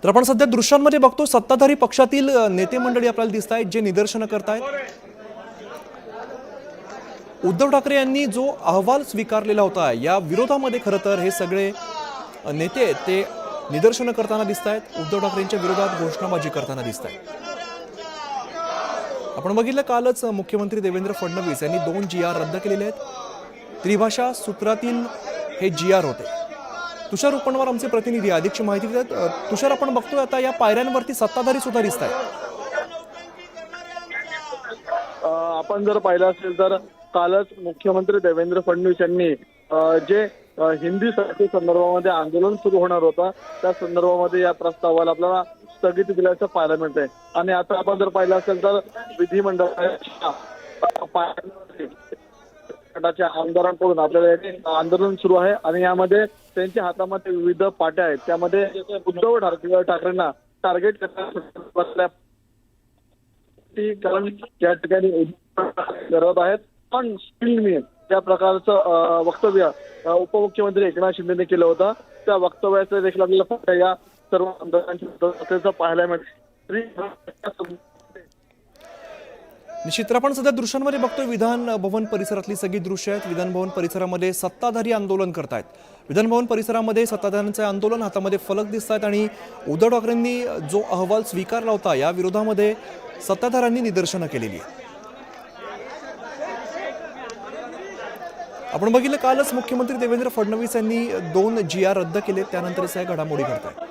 तर आपण सध्या दृश्यांमध्ये बघतो सत्ताधारी पक्षातील नेते मंडळी आपल्याला दिसत आहेत जे निदर्शनं करतायत। उद्धव ठाकरे यांनी जो अहवाल स्वीकारलेला होता या विरोधामध्ये खरं तर हे सगळे नेते ते निदर्शनं करताना दिसत आहेत। उद्धव ठाकरेंच्या विरोधात घोषणाबाजी करताना दिसत आहेत। आपण बघितलं कालच मुख्यमंत्री देवेंद्र फडणवीस यांनी 2 GR रद्द केलेले आहेत। त्रिभाषा सूत्रातील हे GR होते। तुषार उपणवार आमचे प्रतिनिधी अधिकची माहिती देतात। तुषार, आपण बघतोय आता या पायऱ्यांवरती सत्ताधारी सुद्धा दिसत आहेत। आपण जर पाहिलं असेल तर कालच मुख्यमंत्री देवेंद्र फडणवीस यांनी जे हिंदी सक्ती संदर्भामध्ये आंदोलन सुरू होणार होता त्या संदर्भामध्ये या प्रस्तावाला आपल्याला स्थगिती दिल्याचं पाहायला मिळतंय। आणि आता आपण जर पाहिलं असेल तर विधिमंडळाच्या आमदारांकडून आपल्याला आंदोलन सुरू आहे आणि यामध्ये त्यांच्या हातामध्ये विविध पाट्या आहेत। त्यामध्ये उद्धव ठाकरेंना टार्गेट करण्यासाठी कारण या ठिकाणी करत आहेत। पण स्टील मी या प्रकारचं वक्तव्य उपमुख्यमंत्री एकनाथ शिंदेने केलं होतं। त्या वक्तव्याचं देखील आपल्याला या सर्व आमदारांच्या पाहायला मिळते। निश्चित आपण सध्या दृश्यांमध्ये बघतोय विधान भवन परिसरातली सगळी दृश्य आहेत। विधान भवन परिसरामध्ये सत्ताधारी आंदोलन करतायत। विधान भवन परिसरामध्ये सत्ताधाऱ्यांचे आंदोलन, हातामध्ये फलक दिसत आहेत आणि उद्धव ठाकरेंनी जो अहवाल स्वीकारला होता या विरोधामध्ये सत्ताधाऱ्यांनी निदर्शनं केलेली आहेत। आपण बघितलं कालच मुख्यमंत्री देवेंद्र फडणवीस यांनी 2 GR रद्द केले, त्यानंतर या घडामोडी घडतात।